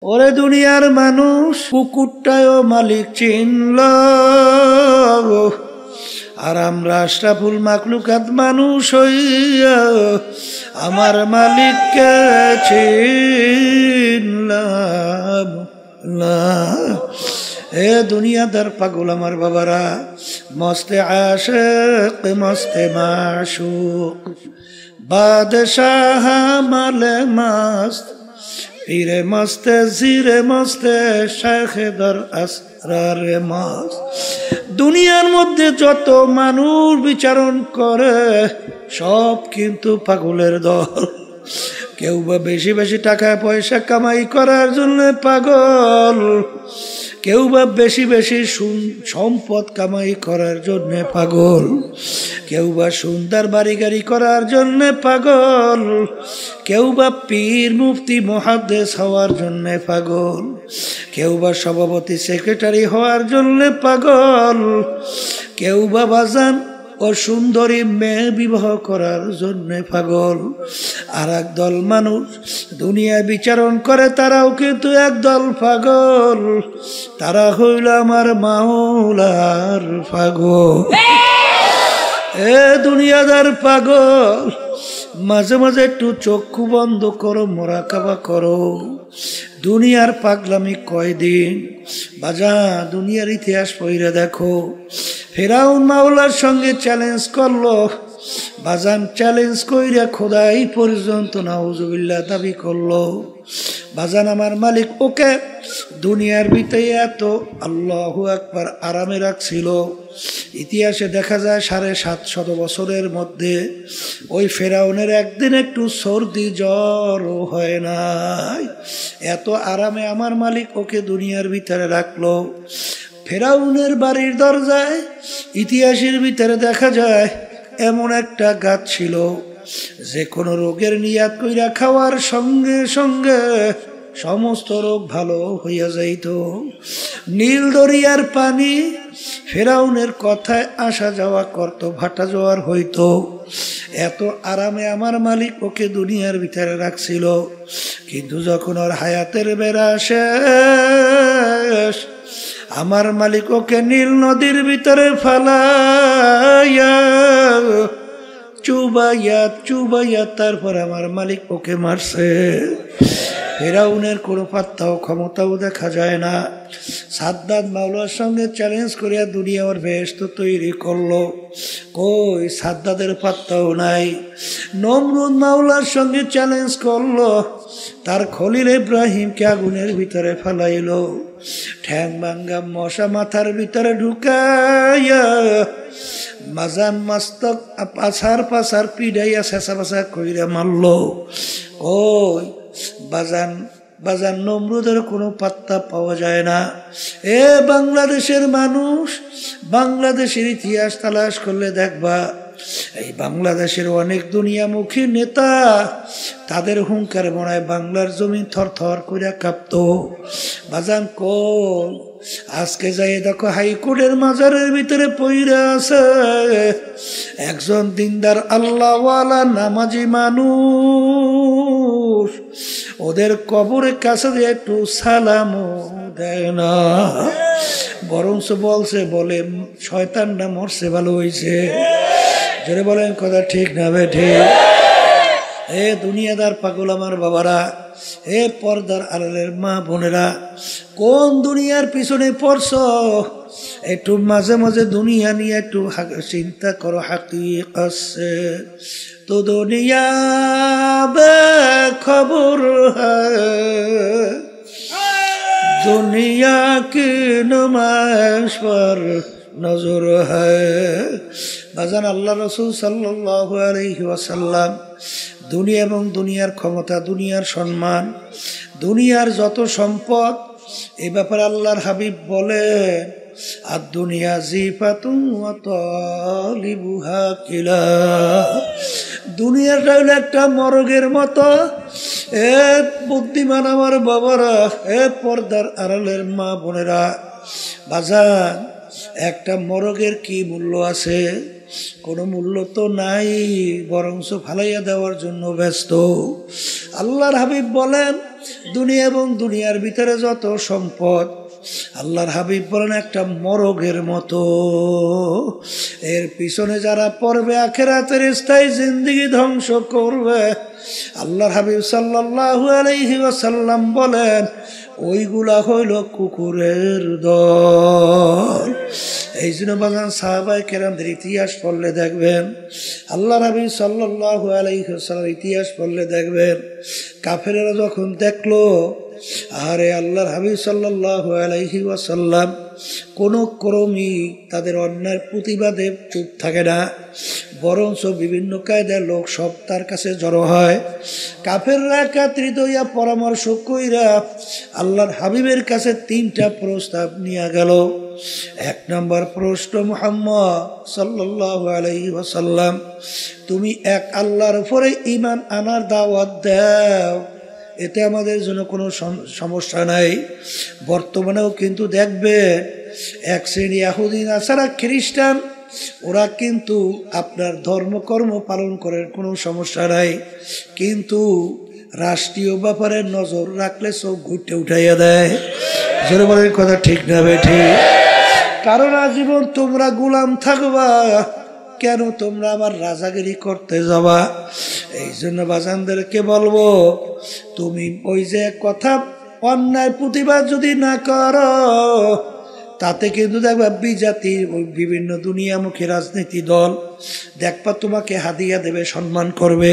ওরে দুনিয়ার মানুষ, কুকুরটাও মালিক চিনল, আর আমরা আশরাফুল মাখলুকাত মানুষ হইয়া আমার মালিককে চিনলাম না। এ দুনিয়াদার পাগল আমার বাবারা, মস্তে আশিক মস্তে মাশুক, বাদশাহ মালে মাস্ত, পীরে মস্তে জিরে মস্তে শাইখে দর আসরারে মস্ত। দুনিয়ার মধ্যে যত মানুষ বিচারণ করে সব কিন্তু পাগলের দল। কেউ বা বেশি বেশি টাকা পয়সা কামাই করার জন্য পাগল, কেউ বা বেশি বেশি সম্পদ কামাই করার জন্য পাগল, কেউ বা সুন্দর বাড়ি গাড়ি করার জন্য পাগল, কেউ বা পীর মুফতি মুহাদ্দিস হওয়ার জন্য পাগল, কেউ বা সভাপতি সেক্রেটারি হওয়ার জন্য পাগল, কেউ বা বাজান ও সুন্দরী মেয়ে বিবাহ করার জন্য পাগল। আর একদল মানুষ দুনিয়া বিচারণ করে, তারাও কিন্তু একদল পাগল, তারা হইল আমার মাওলার পাগল। এ দুনিয়াদার পাগল, মাঝে মাঝে একটু চক্ষু বন্ধ করো, মোরাকাবা করো। দুনিয়ার পাগলামি কয়দিন বাজা, দুনিয়ার ইতিহাস পড়ে দেখো। ফেরাউন মাওলার সঙ্গে চ্যালেঞ্জ করলো বাজান, চ্যালেঞ্জ কইরা খোদাই পর্যন্ত নাউজুবিল্লাহ দাবি করলো। বাজান আমার মালিক ওকে দুনিয়ার ভিতরে এত আল্লাহু আকবার আরামে রাখছিল। ইতিহাসে দেখা যায় 750 বছরের মধ্যে ওই ফেরাউনের একদিন একটু সর্দি জ্বরও হয় নাই। এত আরামে আমার মালিক ওকে দুনিয়ার ভিতরে রাখলো। ফেরাউনের বাড়ির দরজায় ইতিহাসের ভিতরে দেখা যায় এমন একটা গাছ ছিল, যে কোনো রোগের নিয়াত কইরা খাওয়ার সঙ্গে সঙ্গে সমস্ত রোগ ভালো হইয়া যাইত। নীল দরিয়ার পানি ফেরাউনের কথায় আসা যাওয়া করত, ভাটা জোয়ার হইত। এত আরামে আমার মালিক ওকে দুনিয়ার ভিতরে রাখছিল। কিন্তু যখন ওর হায়াতের বেড়া শেষ, আমার মালিক ওকে নীল নদীর ভিতরে ফালাইয়া চুবাইয়া চুবাইয়া তারপর আমার মালিক ওকে মারছে। ফেরাউনের কোনো পাত্তাও ক্ষমতাও দেখা যায় না। সাদ্দাত মাওলার সঙ্গে চ্যালেঞ্জ করিয়া দুনিয়া ওর বেহেশত তৈরি করলো, কই সাদ্দাতের পাত্তাও নাই। নমরুদ মাওলার সঙ্গে চ্যালেঞ্জ করলো, তার খলিল ইব্রাহিমকে আগুনের ভিতরে ফেলাইলো, ঠ্যাং ভাঙ্গা মশা মাথার ভিতরে ঢুকাইয়া মাজান মস্তক পাছার পাছার পিড়াইয়া শেষা পাশা কইরা মারলো। ওই বাজান বাজান নমরুদের কোনো পাত্তা পাওয়া যায় না। এ বাংলাদেশের মানুষ, বাংলাদেশের ইতিহাস তালাশ করলে দেখবা এই বাংলাদেশের অনেক দুনিয়ামুখী নেতা, তাদের হুঙ্কার মনে বাংলার জমি থর থর করে কাঁপত। বাজান কোন আজকে যাই দেখো হাইকোর্টের মাজারের ভিতরে পইরা আছে একজন দিনদার আল্লাহওয়ালা নামাজি মানুষ, ওদের কবরের কাছে দিয়ে একটু সালামও দেয় না, বরঞ্চ বলছে বলে শয়তানটা মরছে ভালো হয়েছে। জোরে বলেন কথা ঠিক না বেঠে? এ দুনিয়াদার পাগল আমার বাবারা, এ পর্দার আড়ালের মা বোনেরা, কোন দুনিয়ার পিছনে পড়ছ? একটু মাঝে মাঝে দুনিয়া নিয়ে একটু চিন্তা করো। হাকিকত সে তো দুনিয়া বেখবর হ্যায়, দুনিয়া কি নুমাইশ পর নজর হ্যায়। বাজান আল্লাহ রসুল সাল্লাল্লাহু আলাইহি ওয়াসাল্লাম দুনিয়া এবং দুনিয়ার ক্ষমতা, দুনিয়ার সম্মান, দুনিয়ার যত সম্পদ, এই ব্যাপারে আল্লাহর হাবিব বলেন আর দুনিয়া জিফাতুন ওয়া তালিবুহা কিলা, দুনিয়াটা হলো একটা মরগের মতো। এ বুদ্ধিমান আমার বাবারা, এ পর্দার আড়ালের মা বোনেরা, বাজান একটা মরগের কি মূল্য আছে? কোনো মূল্য তো নাই, বরঞ্চ ফালাইয়া দেওয়ার জন্য ব্যস্ত। আল্লাহর হাবিব বলেন দুনিয়া এবং দুনিয়ার ভিতরে যত সম্পদ, আল্লাহর হাবিব বলেন একটা মরগের মতো, এর পিছনে যারা পড়বে আখিরাতের স্থায়ী জিন্দেগি ধ্বংস করবে। আল্লাহর হাবিব সাল্লাল্লাহু আলাইহি ওয়াসাল্লাম বলেন ওইগুলা হইল কুকুরের দল। এই জন্য বাগান সাহাবায়ে কেরামদের ইতিহাস পড়লে দেখবেন, আল্লাহর হাবিব সাল্লাল্লাহু আলাইহি ওয়াসাল্লাম ইতিহাস পড়লে দেখবেন কাফেরেরা যখন দেখলো আরে আল্লাহর হাবিব সাল্লাল্লাহু আলাইহি ওয়াসাল্লাম কোনো ক্রমই তাদের অন্যায়ের প্রতিবাদে চুপ থাকে না, বরঞ্চ বিভিন্ন কায়দার লোক সব তার কাছে জড়ো হয়। কাফেররা একত্রিত হইয়া পরামর্শ কইরা আল্লাহর হাবিবের কাছে 3টা প্রস্তাব নিয়ে গেল। 1 নম্বর প্রশ্ন, মুহাম্মদ সাল্লাল্লাহু আলাইহি ওয়াসাল্লাম তুমি এক আল্লাহর উপরে ঈমান আনার দাওয়াত দাও, এতে আমাদের জন্য কোনো সমস্যা নাই। বর্তমানেও কিন্তু দেখবেন এক শ্রেণী ইহুদি নাসারা খ্রিস্টান, ওরা কিন্তু আপনার ধর্মকর্ম পালন করার কোনো সমস্যা নাই, কিন্তু রাষ্ট্রীয় ব্যাপারে নজর রাখলে চোখ ঘুরতে উঠাইয়া দেয়। জোরে বলেন কথা ঠিক না বেঠি? কারণ আজীবন তোমরা গোলাম থাকবা, কেন তোমরা আবার রাজাগিরি করতে যাবা? এই জন্য বাজানদেরকে বলবো তুমি ওই যে কথা অন্যায় প্রতিবাদ যদি না করো, তাতে কিন্তু দেখবা বিজাতির ওই বিভিন্ন দুনিয়ামুখী রাজনীতি দল দেখবা তোমাকে হাদিয়া দেবে, সম্মান করবে,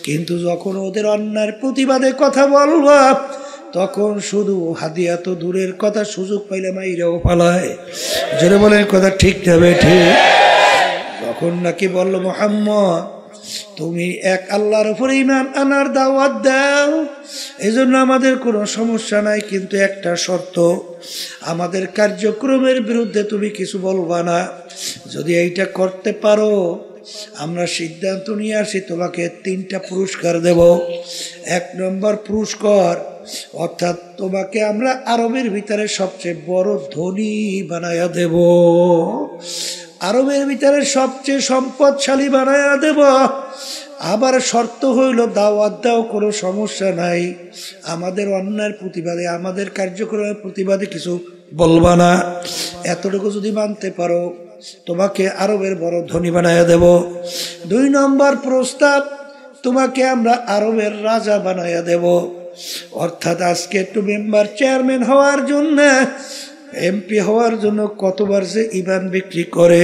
কিন্তু যখন ওদের অন্যায়ের প্রতিবাদে কথা বলবা তখন শুধু হাদিয়া তো দূরের কথা, সুযোগ পাইলে মাইরাও পালায়। জোরে বলেন কথা ঠিক যাবে ঠিক? তখন নাকি বলল মুহাম্মদ তুমি এক আল্লাহর উপরে ঈমান আনার দাওয়াত দাও, এই জন্য আমাদের কোনো সমস্যা নাই, কিন্তু একটা শর্ত, আমাদের কার্যক্রমের বিরুদ্ধে তুমি কিছু বলবা না। যদি এইটা করতে পারো আমরা সিদ্ধান্ত নিয়ে আসি তোমাকে 3টা পুরস্কার দেব। 1 নম্বর পুরস্কার অর্থাৎ তোমাকে আমরা আরবের ভিতরে সবচেয়ে বড় ধনী বানায়া দেব, আরবের ভিতরে সবচেয়ে সম্পদশালী বানায়া দেব। আবার শর্ত হইল দাওয়াত দাও, কোনো সমস্যা নাই, আমাদের অন্যায়ের প্রতিবাদে আমাদের কার্যক্রমের প্রতিবাদে কিছু বলবা না। এতটুকু যদি মানতে পারো তোমাকে আরবের বড় ধনী বানায়া দেব। 2 নম্বর প্রস্তাব, তোমাকে আমরা আরবের রাজা বানায়া দেব। অর্থাৎ আজকে একটু মেম্বার চেয়ারম্যান হওয়ার জন্য, এমপি হওয়ার জন্য কতবার যে ইমান বিক্রি করে,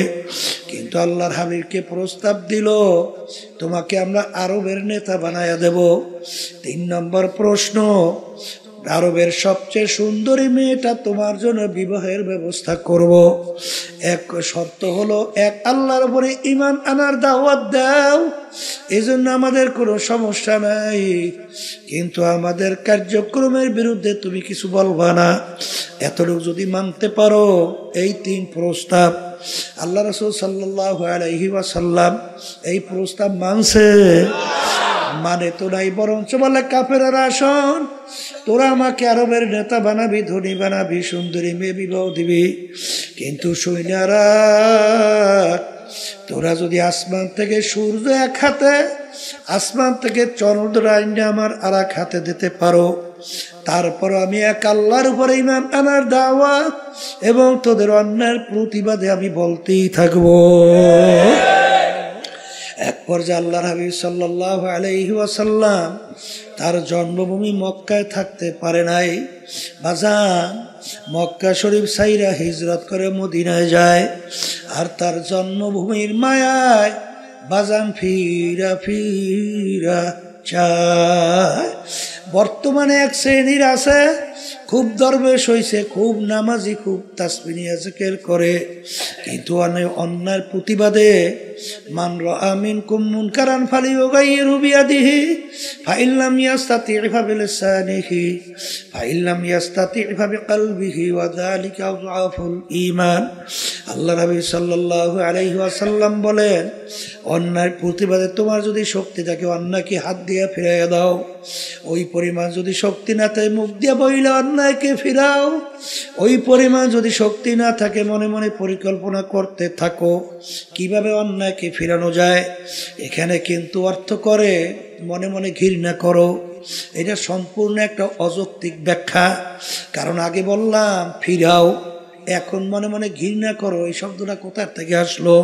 কিন্তু আল্লাহর হাবিবকে প্রস্তাব দিল তোমাকে আমরা আরবের নেতা বানায়া দেব। 3 নম্বর প্রশ্ন, আরবের সবচেয়ে সুন্দরী মেয়েটা তোমার জন্য বিবাহের ব্যবস্থা করব। এক শর্ত হলো এক আল্লাহর উপরে ঈমান আনার দাওয়াত দাও, এজন্য আমাদের কোনো সমস্যা নাই, কিন্তু আমাদের কার্যক্রমের বিরুদ্ধে তুমি কিছু বলবা না। এতটুকু যদি মানতে পারো, এই 3 প্রস্তাব আল্লাহ রাসূল সাল্লাল্লাহু আলাইহি ওয়াসাল্লাম এই প্রস্তাব মানছে, মানে তো নাই, বরঞ্চ বলে কাফেররা শোন তোরা আমাকে আরবের নেতা বানাবি, ধনী বানাবি, সুন্দরী মেয়ে বিবাহ দিবি, কিন্তু সৈন্যরা তোরা যদি আসমান থেকে সূর্য এক হাতে, আসমান থেকে চন্দ্র আইনে আমার আর এক হাতে দিতে পারো, তারপর আমি এক আল্লাহর উপরে ঈমান আনার দাওয়াত এবং তোদের অন্যায়ের প্রতিবাদে আমি বলতেই থাকবো। এক পর্যায়ে আল্লাহর হাবিব সাল্লাল্লাহু আলাইহি ওয়াসাল্লাম তার জন্মভূমি মক্কায় থাকতে পারে নাই। বাজান মক্কা শরীফ সাইরা হিজরত করে মদিনায় যায়, আর তার জন্মভূমির মায়ায় বাজান ফিরা ফিরা চায়। বর্তমানে এক শ্রেণীর আছে খুব দরবেশ হইছে, খুব নামাজি, খুব তাসবিহ জিকির করে, কিন্তু অন্যায়ের প্রতিবাদে মান রাআ মিনকুম মুনকারান ফালিয়ুগাইয়িরহু বিয়াদিহি ফাইন লাম ইয়াস্তাতি' ফাবিলিসানিহি ফাইন লাম ইয়াস্তাতি' ফাবিকলবিহি ওয়া যালিকা আযআফুল ঈমান। আল্লাহ নবী সাল্লাল্লাহু আলাইহি ওয়াসাল্লাম বলেন, অন্যায় প্রতিবাদে তোমার যদি শক্তি থাকে অন্যায়কে হাত দিয়ে ফিরাইয়া দাও, ওই পরিমাণ যদি শক্তি না থাকে মুখ দিয়ে বইলে অন্যায়কে ফিরাও, ওই পরিমাণ যদি শক্তি না থাকে মনে মনে পরিকল্পনা করতে থাকো কিভাবে অন্যায়কে ফিরানো যায়। এখানে কিন্তু অর্থ করে মনে মনে ঘৃণা করো, এটা সম্পূর্ণ একটা অযৌক্তিক ব্যাখ্যা। কারণ আগে বললাম ফিরাও, এখন মনে মনে ঘৃণা করো, এই শব্দটা কোথার থেকে আসলো?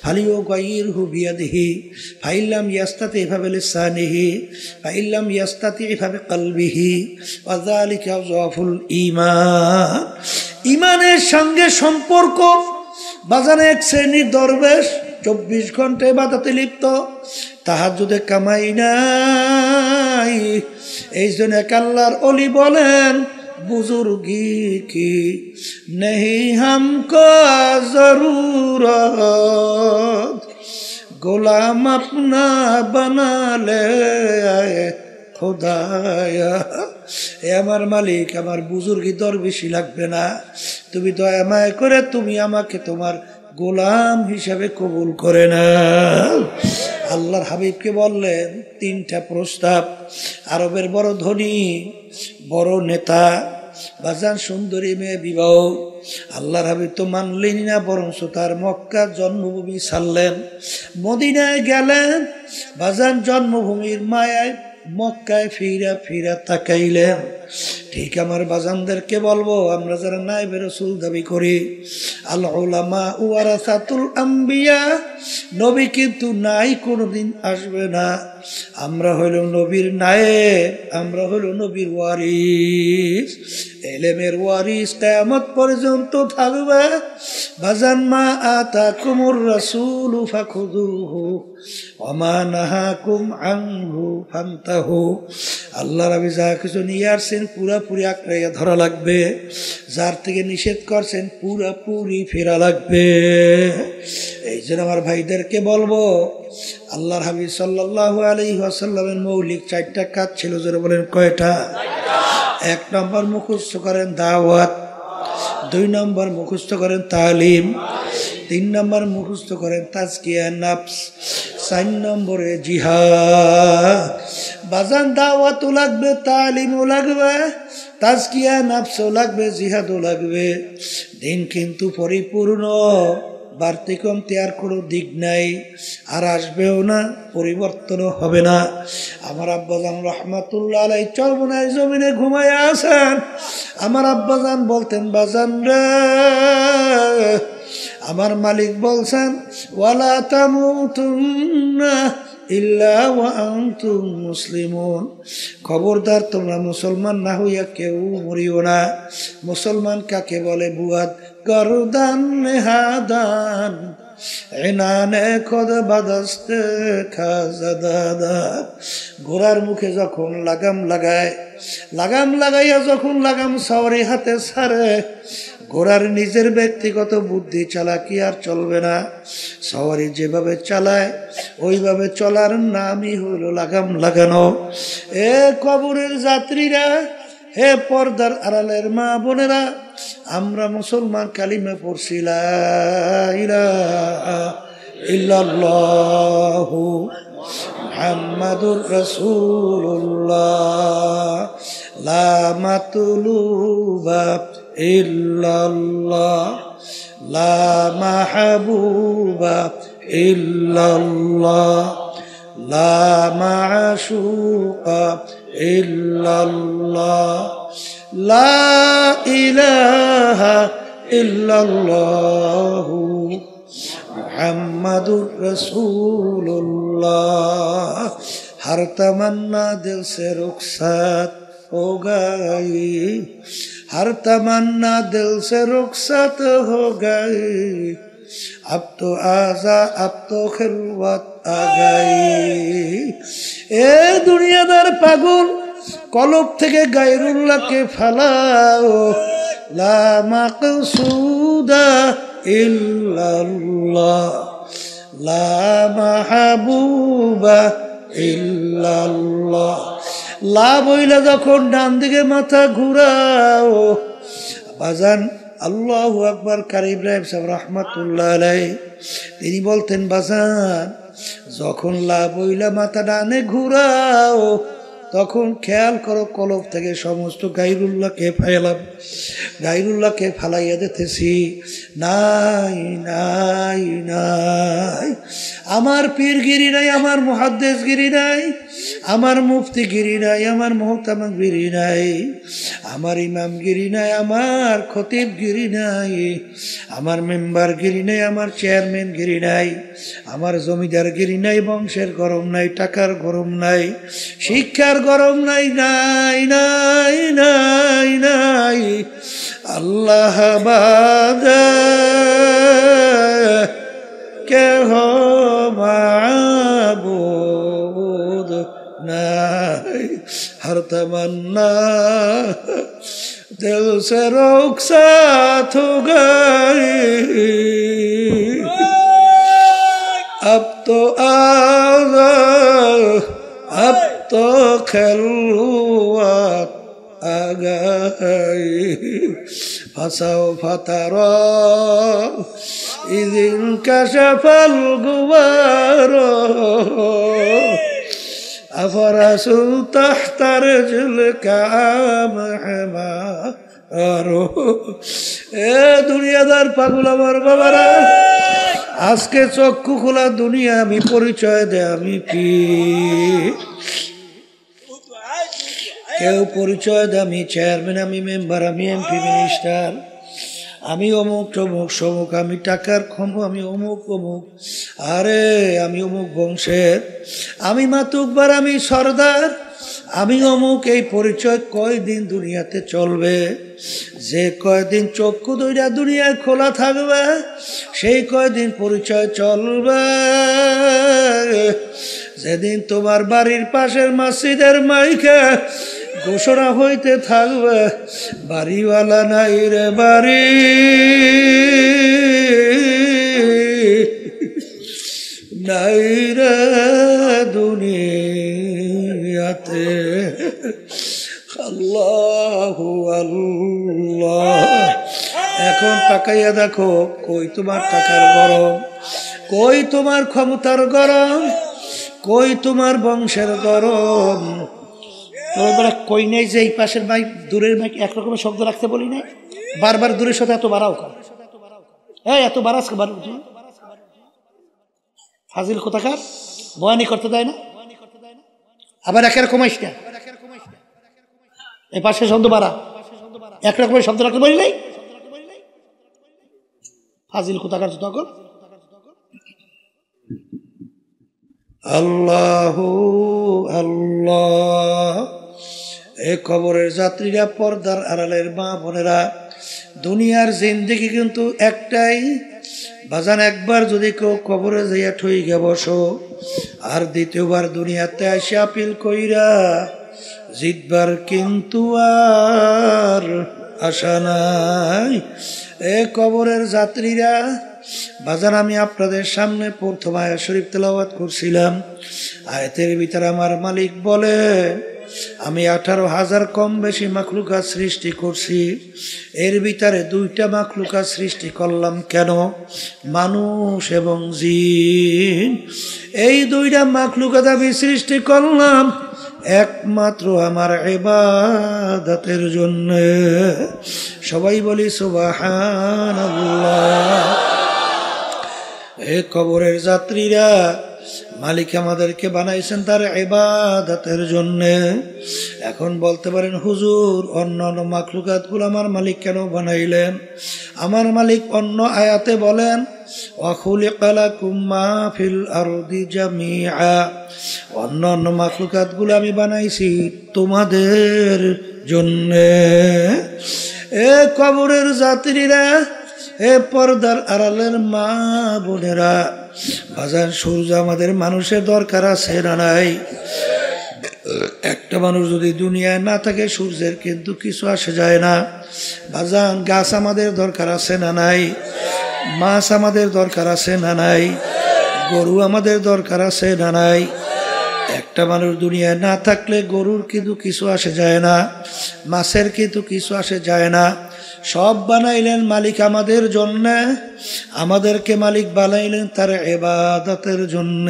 ফালিও গাইর হু বিয়াদিহি ফাইল্লাম ইয়াস্তাতি এভাবে লিসানিহি ফাইল্লাম ইয়াস্তাতি এভাবে কলবিহি ওয়াযালিকা যাফুল ঈমান। ঈমানের সঙ্গে সম্পর্ক। বাজারে এক শ্রেণীর দরবেশ 24 ঘন্টা ইবাদতে লিপ্ত, তাহাজ্জুদে কামাই নাই। এই জন্য এক আল্লাহর ওলি বলেন, বুজুর্গি কি নেহি হামকো জরুরত, গোলাম আপনা বানা লে খোদায়া। এ আমার মালিক, আমার বুজুর্গি দরবেশি লাগবে না, তুমি দয়া মায়া করে তুমি আমাকে তোমার গোলাম হিসাবে কবুল করে না। আল্লাহর হাবিবকে বললেন 3টা প্রস্তাব। আরবের বড় ধনী, বড় নেতা, বাজান সুন্দরী মেয়ে বিবাহ। আল্লাহর হাবিব তো মানলেন না, বরং তার মক্কা জন্মভূমি ছাড়লেন, মদিনায় গেলেন। বাজান জন্মভূমির মায়ায় মক্কায় ফিরা ফিরা তাকাইলেন। ঠিক আমার বাজানদেরকে বলবো, আমরা যারা নায়েবে রাসূল দাবি করি, আল উলামা ওয়ারাসাতুল আম্বিয়া, নবী কিন্তু নাই, কোনোদিন আসবে না। আমরা হইল নবীর নায়েব, আমরা হইল নবীর ওয়ারিস, ইলমের ওয়ারিস কিয়ামত পর্যন্ত থাকবে। বাজান মা আতাকুমুর রাসূলু ফাখুযুহু ওয়া মা নাহাকুম আনহু ফান্তাহু। আল্লাহ নবী যা কিছু নিয়ে আসছেন পুরাপুরি আঁকড়াইয়া ধরা লাগবে, যার থেকে নিষেধ করছেন পুরাপুরি ফেরা লাগবে। এই জন্য আমার ভাইদেরকে বলবো, আল্লাহর হাবিব সাল্লাল্লাহু আলাইহি ওয়াসাল্লামের মৌলিক 4টা কাজ ছিল। যারা বলেন কয়টা? 1 নম্বর মুখস্থ করেন দাওয়াত, 2 নম্বর মুখস্থ করেন তালিম, 3 নম্বর মুখস্থ করেন তাজকিয়া নফস, 4 নম্বরে জিহাদ। বাজান দাওয়াতও লাগবে, তালিমও লাগবে, তাজকিয়া নফসও লাগবে, জিহাদও লাগবে। দিন কিন্তু পরিপূর্ণ, বাড়তি কমতি আর কোনো দিক নাই, আর আসবেও না, পরিবর্তনও হবে না। আমার আব্বাজান রহমাতুল্লাহ আলাইহি চরমনায় জমিনে ঘুমায়া আছেন। আমার আব্বাজান বলতেন, বাজান রে, আমার মালিক বলছেন, ওয়ালা তামুতুন্না ইল্লা ওয়া আনতুম মুসলিমুন, খবরদার তোমরা মুসলমান না হইয়া কেউ মরিও না। মুসলমান কাকে বলে? বুয়াদ গরদান নেহাদান এনানে খোদ বাদস্তে খাজাদাদা। ঘোড়ার মুখে যখন লাগাম লাগায়, লাগাম লাগাইয়া যখন লাগাম সাওয়ারি হাতে ছাড়ে, ঘোড়ার নিজের ব্যক্তিগত বুদ্ধি চালাকি আর চলবে না। সাওয়ারি যেভাবে চালায় ওইভাবে চলার নামই হইল লাগাম লাগানো। এ কবরের যাত্রীরা, হে পর্দার আড়ালের মা বোনেরা, আমরা মুসলমান কালিমা পড়ছি লা ইলাহা ইল্লাল্লাহু মুহাম্মাদুর রাসূলুল্লাহ, লা মাতলুবা ইল্লাল্লাহ, লা মাহবুবা ইল্লাল্লাহ, লা মাশুকা ইল্লাল্লাহ, লা ইলাহা ইল্লাল্লাহু মুহাম্মাদুর রাসূলুল্লাহ। हर तमन्ना दिल से रुखसत हो गई, हर तमन्ना दिल से रुखसत हो गई, अब तो आजा अब तो खिलवत आ गई। ए दुनियादार पागल, কলব থেকে গায়রুল্লাহকে ফালাও, লা মাকসুদা ইল্লাল্লাহ, লা মাহবুবা ইল্লাল্লাহ। লা বইলা যখন ডান দিকে মাথা ঘুরাও, বাজান আল্লাহু আকবার কারি ইব্রাহিম সাহেব রহমাতুল্লাহ আলাইহি তিনি বলতেন বাজান যখন লাভ হইলা মাথা ডানে ঘুরাও তখন খেয়াল করো কলব থেকে সমস্ত গায়রুল্লাহকে ফালাইয়া দিতেছি। নাই নাই নাই, আমার পীরগিরি নাই, আমার মুহাদ্দিসগিরি নাই, আমার মুফতিগিরি নাই, আমার মুহতামিগিরি নাই, আমার ইমামগিরি নাই, আমার খতিবগিরি নাই, আমার মেম্বারগিরি নাই, আমার চেয়ারম্যানগিরি নাই, আমার জমিদারগিরি নাই, বংশের গরম নাই, টাকার গরম নাই, শিক্ষার গরম নাই, নাই নাই নাই নাই, আল্লাহ বাদে কেহ মাবুদ নাই। হর তমন্না দিল সে রুখসাত হো গই, अब तो अब तो खलवत आ गई, फसाओ फतारा इदिन कशफल गुबारो, अफरसु तहतर जुल काम हमारो। ए दुनियादार पागल আমার বাবারা, আজকে চক্ষু খোলা দুনিয়া আমি পরিচয় দেয় আমি কি, কেউ পরিচয় দেয় আমি চেয়ারম্যান, আমি মেম্বার, আমি এমপি মিনিস্টার, আমি অমুক তমুক সমুক, আমি টাকার ক্ষম, আমি অমুক অমুক, আরে আমি অমুক বংশের, আমি মাতুব্বার, আমি সর্দার, আমি অমুক। এই পরিচয় কয়দিন দুনিয়াতে চলবে? যে কয়দিন চক্ষু দুইটা দুনিয়ায় খোলা থাকবে সেই কয়দিন পরিচয় চলবে। যেদিন তোমার বাড়ির পাশের মসজিদের মাইকে ঘোষণা হইতে থাকবে বাড়িওয়ালা নাই রে বাড়ি, নাই রে দুনিয়াতে, আল্লাহু আল্লাহ। এখন তাকাইয়া দেখো, কই তোমার টাকার গরম, কই তোমার ক্ষমতার গরম, কই তোমার বংশের গরম? তোর কই নেই যে এই পাশের মাইক দূরের মাইক একরকমের শব্দ রাখতে বলি নাই, বারবার দূরের সাথে এত বাড়াও কর, এত বাড়াস ফাজিল কোথাকার, বয়ানি করতে দেয় না, আবার একের কমাইস না, এই পাশে শব্দ বাড়া, একরকমের শব্দ রাখতে বলি নাই, ফাজিল কোথাকার তখন। আল্লাহু আল্লাহ। এ কবরের যাত্রীরা, পর্দার আড়ালের মা বোনেরা, দুনিয়ার জিন্দেগি কিন্তু একটাই বাজান। একবার যদি কেউ কবরে যাইয়া ঠইয়া বসো, আর দ্বিতীয়বার দুনিয়াতে আসে আপিল কইরা জিতবার কিন্তু আর আশা নাই। এ কবরের যাত্রীরা বাজান, আমি আপনাদের সামনে প্রথম আয়াত শরীফ তেলাওয়াত করছিলাম। আয়াতের ভিতরে আমার মালিক বলে, আমি 18,000 কম বেশি মাখলুকাত সৃষ্টি করছি, এর ভিতরে 2টা মাখলুকাত সৃষ্টি করলাম কেন? মানুষ এবং জিন। এই 2টা মাখলুকাত আমি সৃষ্টি করলাম একমাত্র আমার ইবাদতের জন্য। সবাই বলি সুবহানাল্লাহ। এ কবরের যাত্রীরা, মালিক আমাদেরকে বানাইছেন তার ইবাদতের জন্য। এখন বলতে পারেন হুজুর, অন্যান্য মাখলুকাতগুলো আমার মালিক কেন বানাইলেন? আমার মালিক অন্য আয়াতে বলেন, ওয়া খুলিকা লাকুম মা ফিল আরদি জামিআ, অন্যান্য মাখলুকাতগুলো আমি বানাইছি তোমাদের জন্য। এ কবরের যাত্রীরা, এ পর্দার আড়ালের মা বোনেরা, বাজার সূর্য আমাদের মানুষের দরকার আছে না নাই? একটা মানুষ যদি দুনিয়ায় না থাকে সূর্যের কিন্তু কিছু আসে যায় না। বাজান, গাছ আমাদের দরকার আছে না নাই? মাছ আমাদের দরকার আছে না নাই? গরু আমাদের দরকার আছে না নাই? একটা একটা মানুষ দুনিয়ায় না থাকলে গরুর কিন্তু কিছু আসে যায় না, মাছের কিন্তু কিছু আসে যায় না। সব বানাইলেন মালিক আমাদের জন্য, আমাদেরকে মালিক বানাইলেন তার ইবাদতের জন্য।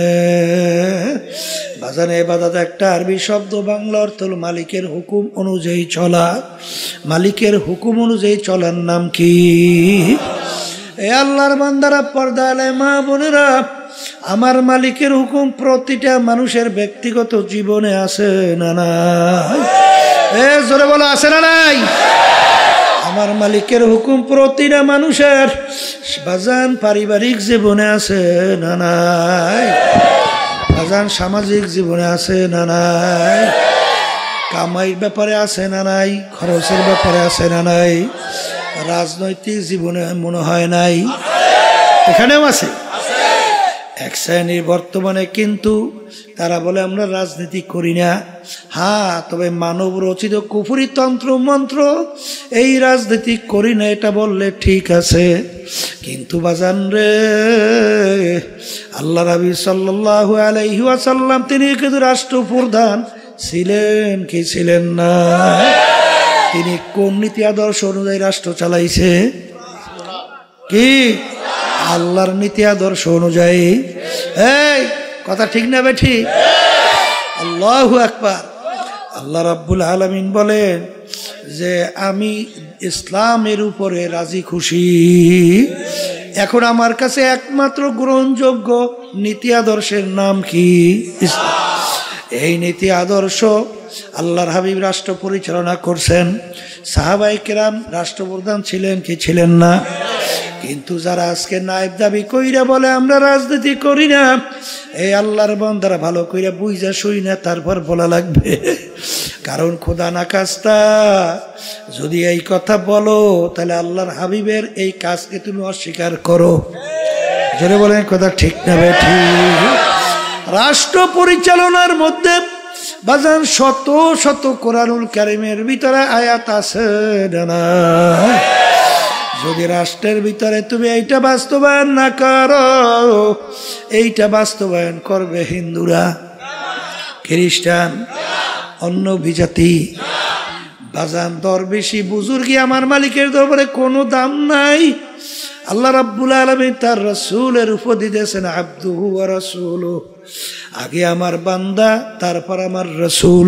বাজান, ইবাদত একটা আরবি শব্দ, বাংলা অর্থ হলো মালিকের হুকুম অনুযায়ী চলা। মালিকের হুকুম অনুযায়ী চলার নাম কি? এ আল্লাহর বান্দারা, পর্দা আলে মা বোনেরা, আমার মালিকের হুকুম প্রতিটা মানুষের ব্যক্তিগত জীবনে আছে না নাই? এ জোরে বলো, আছে না নাই? আমার মালিকের হুকুম প্রতিটা মানুষের বাজান পারিবারিক জীবনে আছে না নাই? বাজান সামাজিক জীবনে আছে না নাই? কামাইয়ের ব্যাপারে আছে না নাই? খরচের ব্যাপারে আছে না নাই? রাজনৈতিক জীবনে মনে হয় নাই? এখানেও আছে। এক শ্রেণীর বর্তমানে কিন্তু তারা বলে আমরা রাজনীতি করি না। হ্যাঁ, তবে মানব রচিত কুফরি তন্ত্র মন্ত্র এই রাজনীতি করি না এটা বললে ঠিক আছে। কিন্তু বাজান রে, আল্লাহ নবী সাল্লাল্লাহু আলাইহি ওয়াসাল্লাম তিনি কিন্তু রাষ্ট্রপ্রধান ছিলেন কি ছিলেন না? তিনি কোন নীতি আদর্শ অনুযায়ী রাষ্ট্র চালাইছে? কি আল্লাহর নীতি আদর্শ অনুযায়ী। এই কথা ঠিক না বেঠি? আল্লাহু আকবার। আল্লাহ রাব্বুল আলামিন বলেন যে আমি ইসলামের উপরে রাজি খুশি। এখন আমার কাছে একমাত্র গ্রহণযোগ্য নীতি আদর্শের নাম কি? ইসলাম। এই নীতি আদর্শ আল্লাহর হাবিব রাষ্ট্র পরিচালনা করছেন। সাহাবায়ে কেরাম রাষ্ট্রপ্রধান ছিলেন কি ছিলেন না? কিন্তু যারা আজকে নায়েব দাবি কইরা বলে আমরা রাজনীতি করি না, এই আল্লাহর বান্দারা ভালো কইরা বুঝা শুই না, তারপর বলা লাগবে। কারণ খোদা না কাজটা যদি এই কথা বলো তাহলে আল্লাহর হাবিবের এই কাজকে তুমি অস্বীকার করো। জোরে বলেন কথা ঠিক না বেঠি? রাষ্ট্র পরিচালনার মধ্যে বাজান শত শত কোরআনুল কারীমের ভিতরে আয়াত আছে না? যদি রাষ্ট্রের ভিতরে তুমি এইটা বাস্তবায়ন না করো, এইটা বাস্তবায়ন করবে হিন্দুরা, খ্রিস্টান, অন্য বিজাতি। বাজান দরবেশি বুজুর্গি আমার মালিকের দরবারে কোনো দাম নাই। আল্লাহ রাব্বুল আলামিন তার রাসূলের উপদি দিয়েছেন আবদুহু ওয়া রাসূলুহু। আগে আমার বান্দা, তারপর আমার রাসূল।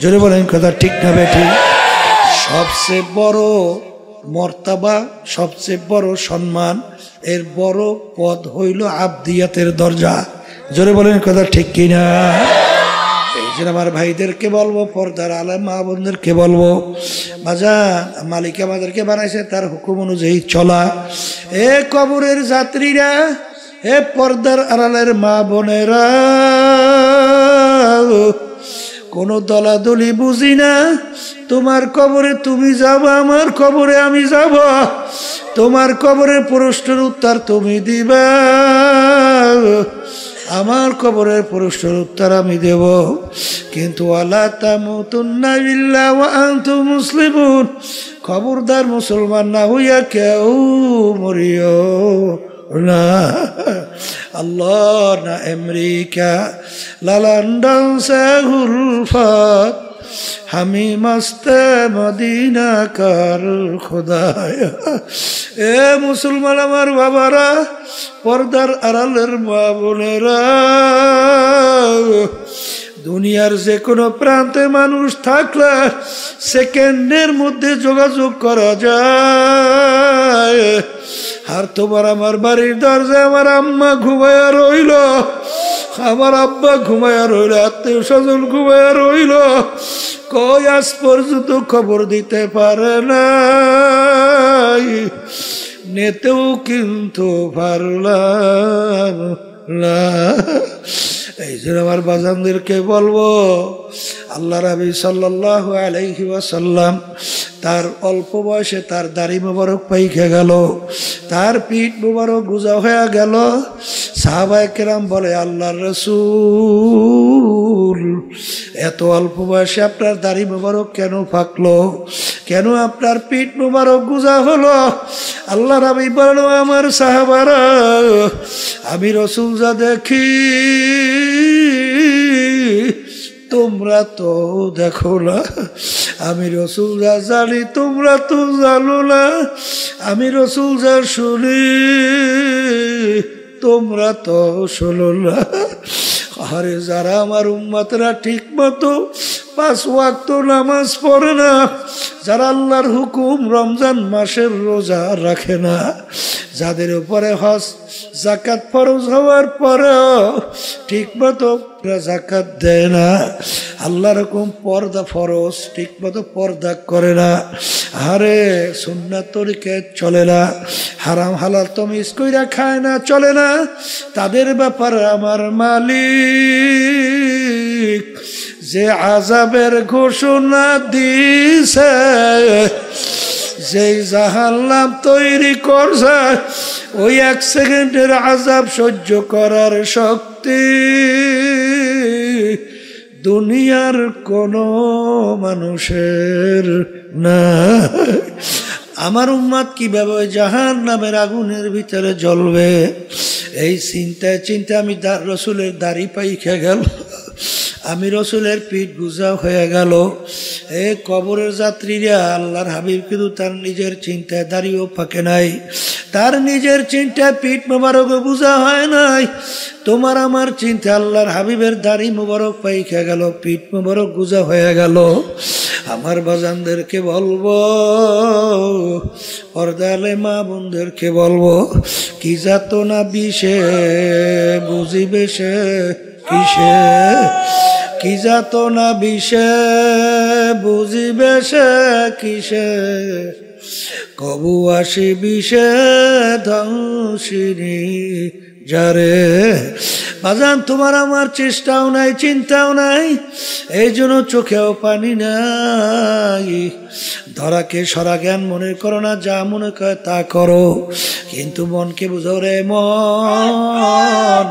জোরে বলেন কথা ঠিক না বেঠি? সবচেয়ে বড় মর্তাবা, সবচেয়ে বড় সম্মান, এর বড় পদ হইল আবদিয়াতের দরজা। জোরে বলেন কথা ঠিক কিনা? এই জন্য আমার ভাইদেরকে বলবো, পর্দার আলেম মা বোনদেরকে বলবো, বাজান মালিক আমাদেরকে বানাইছে তার হুকুম অনুযায়ী চলা। এ কবরের যাত্রীরা, এ পর্দার আড়ালের মা বোনেরা, কোনো দলাদলি বুঝি না। তোমার কবরে তুমি যাবা, আমার কবরে আমি যাব। তোমার কবরের প্রশ্নের উত্তর তুমি দিবা, আমার কবরের প্রশ্নের উত্তর আমি দেব। কিন্তু ওয়ালা তামুতুন্না ইল্লা ওয়া আনতুম মুসলিমুন, খবরদার মুসলমান না হইয়া কেউ মরিও না। আল্লাহ না আমেরিকা, না লন্ডন সে হুলফত, হামি মস্তে মদিনা কার খোদায়া। এ মুসলমান আমার বাবারা, পর্দার আড়ালের মা বোনেরা, দুনিয়ার যে কোনো প্রান্তে মানুষ থাকলে সেকেন্ডের মধ্যে যোগাযোগ করা যায়। আর তোমার আমার বাড়ির দরজায় আমার আম্মা ঘুমায়া রইল, আমার আব্বা ঘুমায়া রইল, আত্মীয় স্বজন ঘুমায়া রইল, কই আজ পর্যন্ত খবর দিতে পারে না, নেতেও কিন্তু পারলাম না। এই জন্য আমার বাজানদেরকে বলবো, আল্লাহ নবী সাল্লাল্লাহু আলাইহি ওয়াসাল্লাম তার অল্প বয়সে তার দাড়ি মোবারক পাইকে গেল, তার পিঠ মোবারক গুজা হয়ে গেল। সাহাবায়ে কেরাম বলে, আল্লাহর রাসূল এত অল্প বয়সে আপনার দাড়ি মোবারক কেন পাকলো, কেন আপনার পিঠ মোবারক গুজা হলো? আল্লাহ নবী বলেন, আমার সাহাবারা, আমি রাসূল যা দেখি তোমরা তো দেখো না, আমি রসুল যা জানি তোমরা তো জানো না, আমি রসুল যা শুনি তোমরা তো শোনো না। আরে যারা আমার উম্মতরা ঠিক মতো 5 ওয়াক্ত নামাজ পড়ে না, যারা আল্লাহর হুকুম রমজান মাসের রোজা রাখে না, যাদের উপরে হজ যাকাত ফরজ হওয়ার পরেও ঠিক মতো যাকাত দেয় না, আল্লাহর হুকুম পর্দা ফরজ ঠিক মতো পর্দা করে না, আরে সুন্নাত তরিকে চলে না, হারাম হালাল তমিজ কইরা খায় না, চলে না, তাদের ব্যাপারে আমার মালিক যে আযাবের ঘোষণা দিছে, যেই জাহান্নাম তৈরি করছে, ওই 1 সেকেন্ডের আযাব সহ্য করার শক্তি দুনিয়ার কোনো মানুষের না। আমার উম্মত কিভাবে জাহান্নামের আগুনের ভিতরে জ্বলবে, এই চিন্তায় চিন্তায় আমি রসুলের দাড়ি পাইখা গেল, আমি রসুলের পিঠ বুঝা হয়ে গেল। এই কবরের যাত্রীরা আল্লাহর হাবিব কিন্তু তার নিজের চিন্তায় দাঁড়িয়েও ফাঁকে নাই, তার নিজের চিন্তায় পিঠ মোবারক বুঝা হয় নাই। তোমার আমার চিন্তা আল্লাহর হাবিবের দাড়ি মোবারক পাইখা গেল, পিঠ মোবারক গুজা হয়ে গেল। আমার বাজানদেরকে বলবো, পর্দালে মা বোনদেরকে বলবো, কি যাত না বিষে বুঝিবে সে কিসে, কি যাত না বিষে বুঝিবে সে কিসে, কবু আসি বিষে ধ্বংসিনী যারে। বাজান তোমার আমার চেষ্টাও নাই, চিন্তাও নাই, এই জন্য চোখেও পানি নাই। ধরাকে সরা জ্ঞান মনে করো না, যা মনে করে তা করো, কিন্তু মনকে বুঝো রে মন,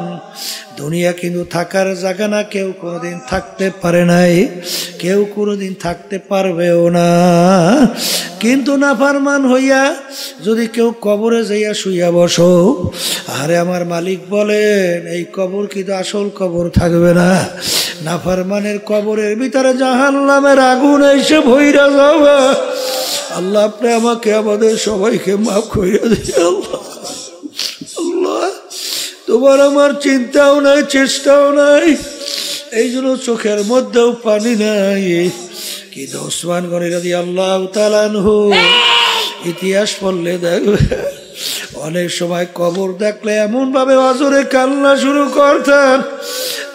দুনিয়া কিন্তু থাকার জায়গা না, কেউ কোনোদিন থাকতে পারে নাই, কেউ কোনোদিন থাকতে পারবেও না। কিন্তু নাফরমান হইয়া যদি কেউ কবরে যাইয়া শুইয়া বসো, আরে আমার মালিক বলেন এই কবর কিন্তু আসল কবর থাকবে না, নাফরমানের কবরের ভিতরে জাহান্নামের আগুন এসে ভইরা যাবে। আল্লাহ আপনি আমাকে আমাদের সবাইকে মাফ করিয়া দিন। আল্লাহ আল্লাহ তোমার আমার চিন্তাও নাই, চেষ্টাও নাই, এই জন্য চোখের মধ্যেও পানি নাই। কিন্তু ওসমান গনি রাদিয়াল্লাহু তাআলা আনহু ইতিহাস পড়লে দেখবে অনেক সময় কবর দেখলে এমন ভাবে অজরে কান্না শুরু করতেন,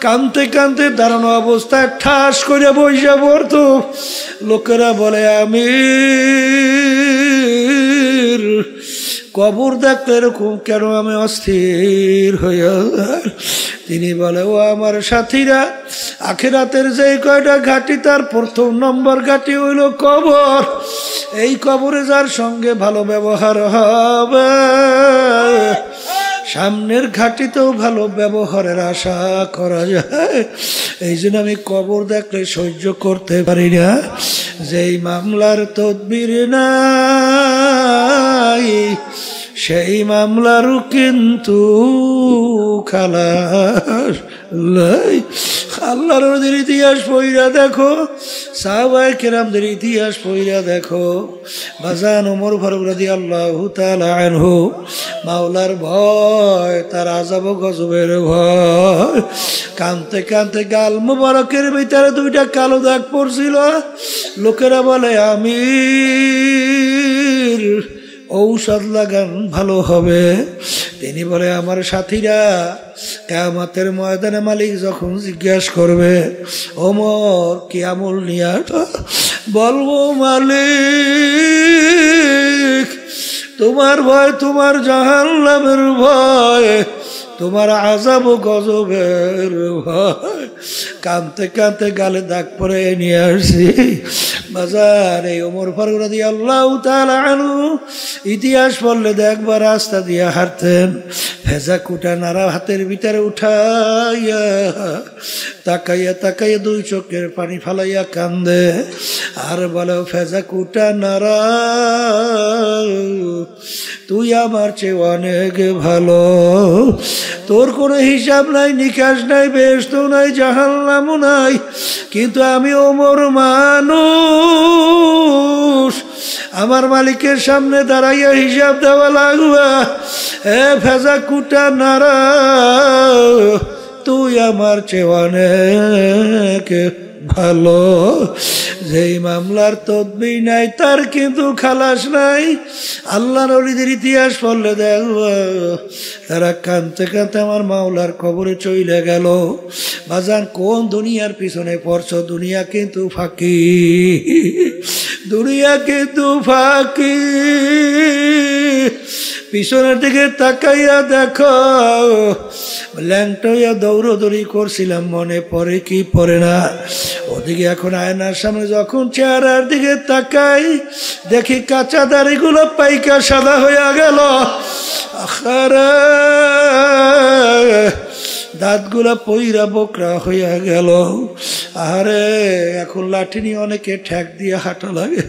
কানতে কানতে দাঁড়ানো অবস্থায় ঠাস করে বইসা পড়তো। লোকেরা বলে আমি কবর দেখলে এরকম কেন, আমি অস্থির হইয়া। তিনি বলে ও আমার সাথীরা, আখিরাতের যে কয়টা ঘাটি তার 1 নম্বর ঘাটি হইল কবর। এই কবরে যার সঙ্গে ভালো ব্যবহার হবে, সামনের ঘাটিতেও ভালো ব্যবহারের আশা করা যায়। এই জন্য আমি কবর দেখলে সহ্য করতে পারি না। যেই মামলার তদবির নাই, সেই মামলারও কিন্তু খালাস নাই। আল্লাহর নবীর ইতিহাস পড়িয়া দেখো, সাহাবায়ে কেরামদের ইতিহাস পড়িয়া দেখো। বাজান ওমর ফারুক রাদিয়াল্লাহু তাআলা আনহু, মাওলার ভয়, তার আযাব গজবের ভয়, কানতে কানতে গাল মুবারকের ভিতরে 2টা কালো দাগ পড়ছিল। লোকেরা বলে আমির ঔষধ লাগান ভালো হবে। তিনি বলে আমার সাথীরা, কিয়ামতের ময়দানে মালিক যখন জিজ্ঞাসা করবে ওমর কি আমল নিয়া, বলবো মালিক তোমার ভয়, তোমার জাহান্নামের ভয়, তোমার আযাব গজবের ভয়। কানতে কানতে গালে দাগ পরে নিয়ে আসছি। বাজার এই ওমর ফারুক রাদিয়াল্লাহু তাআলা আনহু ইতিহাস পড়লে দেখবার রাস্তা দিয়ে হাঁটতেন, ভেজা কুটা নাড়া হাতের ভিতরে উঠাইয়া তাকাইয়া তাকাইয়া 2 চোখের পানি ফালাইয়া কান্দে আর বলে ভেজা কুটা নাড়া তুই আমার চেয়ে অনেক ভালো। তোর কোনো হিসাব নাই, নিকাশ নাই, বেহেশত নাই, জাহান্নামও নাই, কিন্তু আমি ওমর মানুষ, আমার মালিকের সামনে দাঁড়াইয়া হিসাব দেওয়া লাগবে। এ ভেজা কুটা নারা, তুই আমার চেয়ে অনেক ভালো। যেই মামলার তদবির নাই তার কিন্তু খালাস নাই। আল্লাহর ওলিদের ইতিহাস পড়লে দেখব তারা কাঁদতে কাঁদতে আমার মাওলার কবরে চলে গেল। বাজান কোন দুনিয়ার পিছনে পড়ছো? দুনিয়া কিন্তু ফাঁকি, দুনিয়া কিন্তু ফাঁকি। পিছনের দিকে তাকাইয়া দেখো, ল্যাংটইয়া দৌড়দৌড়ি করছিলাম, মনে পড়ে কি পড়ে না? ওদিকে এখন আয়নার সামনে যখন চেহারার দিকে তাকাই, দেখি কাঁচা দাড়িগুলো পাইকা সাদা হইয়া গেল, দাঁতগুলা পইরা বকরা হইয়া গেল। আরে এখন লাঠি নিয়ে অনেকে ঠ্যাক দিয়ে হাঁটা লাগে।